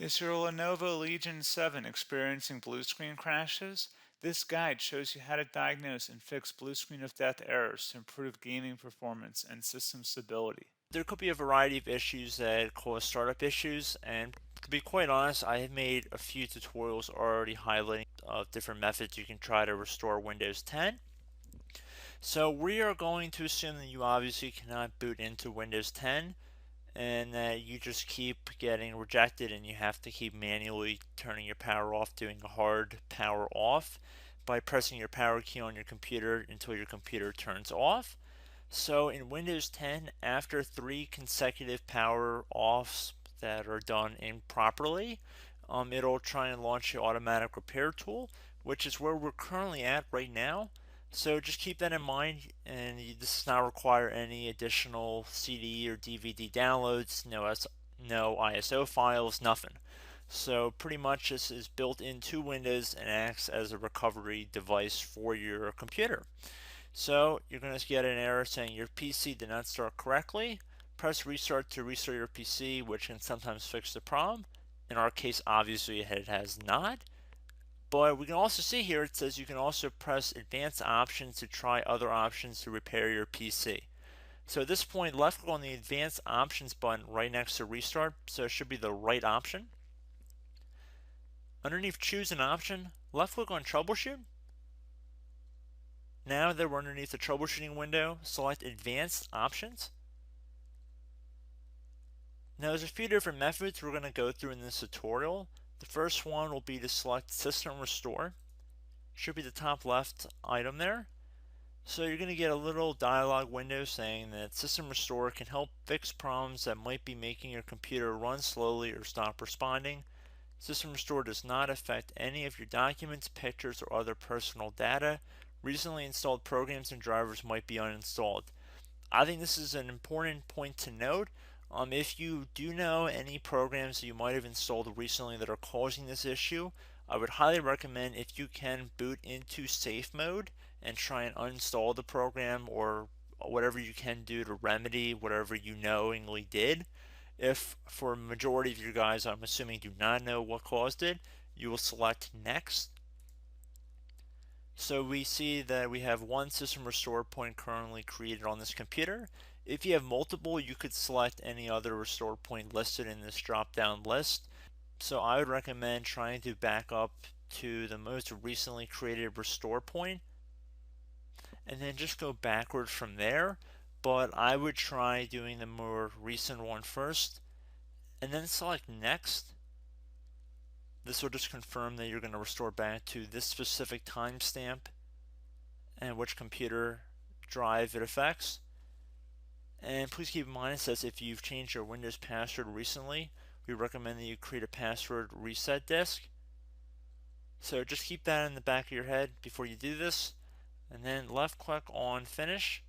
Is your Lenovo Legion 7 experiencing blue screen crashes? This guide shows you how to diagnose and fix blue screen of death errors to improve gaming performance and system stability. There could be a variety of issues that cause startup issues, and to be quite honest, I have made a few tutorials already highlighting different methods you can try to restore Windows 10. So we are going to assume that you obviously cannot boot into Windows 10 and that you just keep getting rejected and you have to keep manually turning your power off, doing a hard power off by pressing your power key on your computer until your computer turns off. So in Windows 10, after 3 consecutive power offs that are done improperly, it'll try and launch the automatic repair tool, which is where we're currently at right now. So just keep that in mind, and this does not require any additional CD or DVD downloads, no ISO files, nothing. So pretty much this is built into Windows and acts as a recovery device for your computer. So you're going to get an error saying your PC did not start correctly. Press restart to restart your PC, which can sometimes fix the problem. In our case, obviously it has not. But we can also see here it says you can also press advanced options to try other options to repair your PC. So at this point, left click on the advanced options button right next to restart, so it should be the right option. Underneath choose an option, left click on troubleshoot. Now that we're underneath the troubleshooting window, select advanced options. Now there's a few different methods we're going to go through in this tutorial. The first one will be to select System Restore. Should be the top left item there. So you're going to get a little dialog window saying that System Restore can help fix problems that might be making your computer run slowly or stop responding. System Restore does not affect any of your documents, pictures, or other personal data. Recently installed programs and drivers might be uninstalled. I think this is an important point to note. If you do know any programs that you might have installed recently that are causing this issue, I would highly recommend if you can boot into safe mode and try and uninstall the program or whatever you can do to remedy whatever you knowingly did. If for a majority of you guys, I'm assuming do not know what caused it, you will select next. So we see that we have one system restore point currently created on this computer. If you have multiple, you could select any other restore point listed in this drop down list. So I would recommend trying to back up to the most recently created restore point and then just go backwards from there. But I would try doing the more recent one first and then select next. This will just confirm that you're going to restore back to this specific timestamp and which computer drive it affects. And please keep in mind it says if you've changed your Windows password recently, we recommend that you create a password reset disk. So just keep that in the back of your head before you do this, and then left click on finish,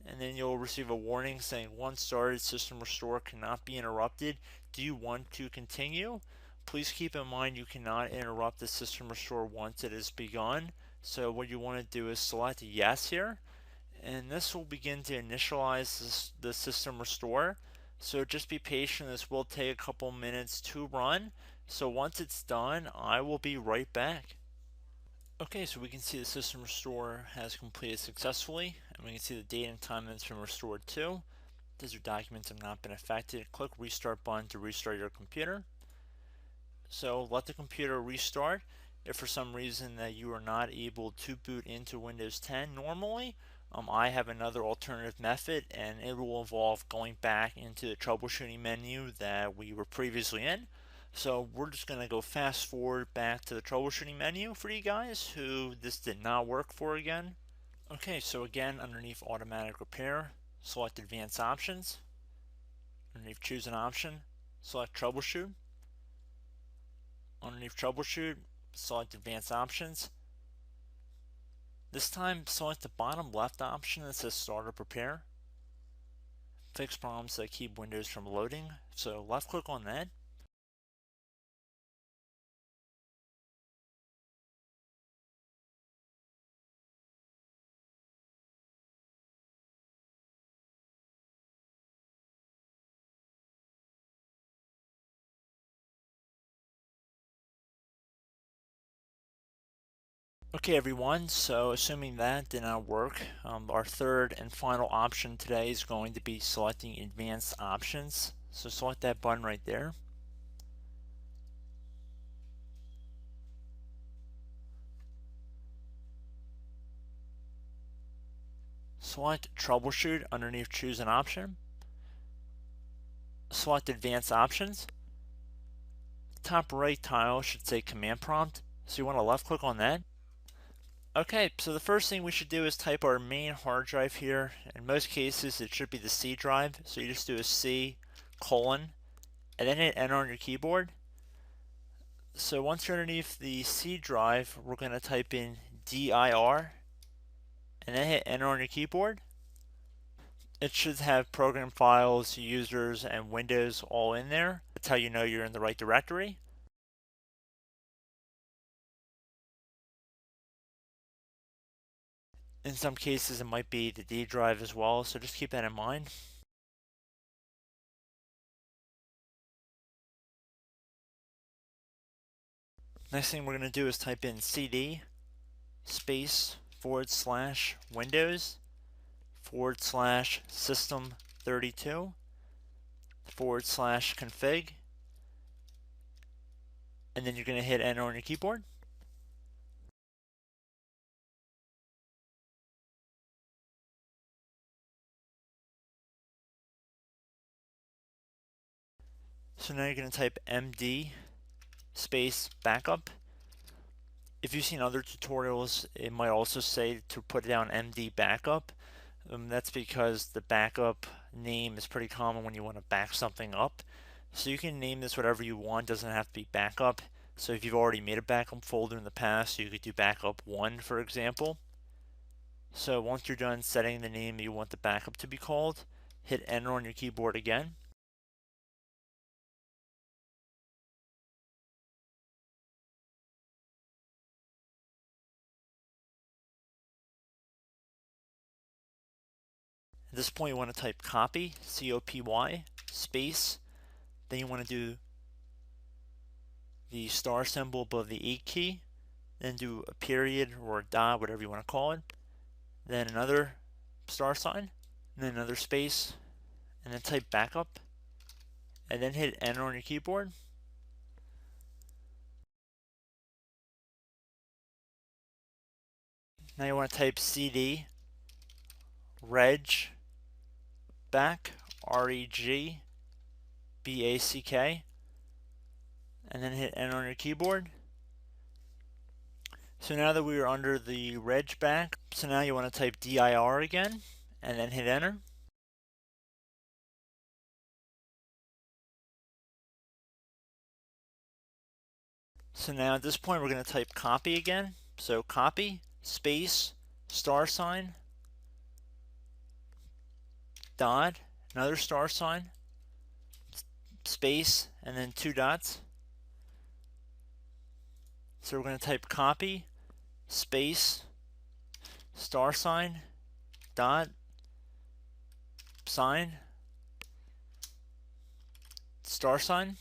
and then you'll receive a warning saying once started, system restore cannot be interrupted. Do you want to continue? Please keep in mind you cannot interrupt the system restore once it has begun. So what you want to do is select yes here, and this will begin to initialize the system restore. So just be patient, this will take a couple minutes to run. So once it's done, I will be right back. Okay, so we can see the system restore has completed successfully, and we can see the date and time that it's been restored to. These documents have not been affected. Click restart button to restart your computer. So let the computer restart. If for some reason that you are not able to boot into Windows 10 normally, I have another alternative method, and it will involve going back into the troubleshooting menu that we were previously in. So we're just going to go fast forward back to the troubleshooting menu for you guys who this did not work for again. Okay, so again, underneath automatic repair, select advanced options. Underneath choose an option, select troubleshoot. Underneath troubleshoot, select advanced options. This time, select the bottom left option that says Startup Repair. Fix problems that keep Windows from loading. So left click on that. Okay everyone, so assuming that did not work, our third and final option today is going to be selecting advanced options. So select that button right there. Select troubleshoot underneath choose an option. Select advanced options. Top right tile should say command prompt, so you want to left click on that. Okay, so the first thing we should do is type our main hard drive here. In most cases, it should be the C drive. So you just do a C colon and then hit enter on your keyboard. So once you're underneath the C drive, we're going to type in dir and then hit enter on your keyboard. It should have program files, users, and Windows all in there. That's how you know you're in the right directory. In some cases, it might be the D drive as well, so just keep that in mind. Next thing we're going to do is type in cd space / Windows / system 32 / config, and then you're going to hit enter on your keyboard. So now you're going to type md space backup. If you've seen other tutorials, it might also say to put down md backup. That's because the backup name is pretty common when you want to back something up. So you can name this whatever you want, doesn't have to be backup. So if you've already made a backup folder in the past, you could do backup 1, for example. So once you're done setting the name you want the backup to be called, hit enter on your keyboard again. At this point you want to type copy, C-O-P-Y, space, then you want to do the star symbol above the 8 key, then do a period or a dot, whatever you want to call it, then another star sign, and then another space, and then type backup, and then hit enter on your keyboard. Now you want to type cd reg back, R-E-G B-A-C-K, and then hit enter on your keyboard. So now that we are under the reg back, so now you want to type dir again, and then hit enter. So now at this point we're going to type copy again. So copy, space, star sign, dot, another star sign, space, and then 2 dots. So we're going to type copy, space, star sign, dot, sign, star sign,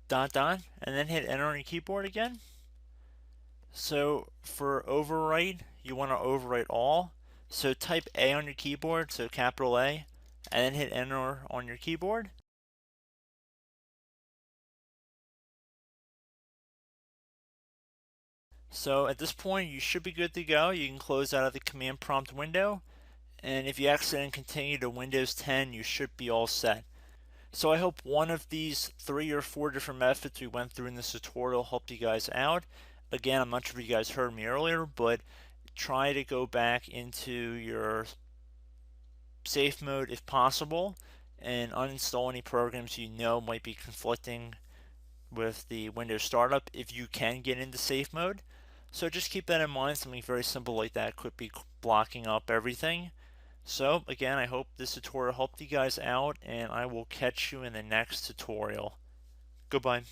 dot, dot, and then hit enter on your keyboard again. So for overwrite, you want to overwrite all. So type A on your keyboard, so capital A, and then hit enter on your keyboard. So at this point, you should be good to go. You can close out of the command prompt window. And if you accidentally continue to Windows 10, you should be all set. So I hope one of these 3 or 4 different methods we went through in this tutorial helped you guys out. Again, I'm not sure if you guys heard me earlier, but try to go back into your safe mode if possible and uninstall any programs you know might be conflicting with the Windows startup if you can get into safe mode. So just keep that in mind. Something very simple like that could be blocking up everything. So again, I hope this tutorial helped you guys out, and I will catch you in the next tutorial. Goodbye.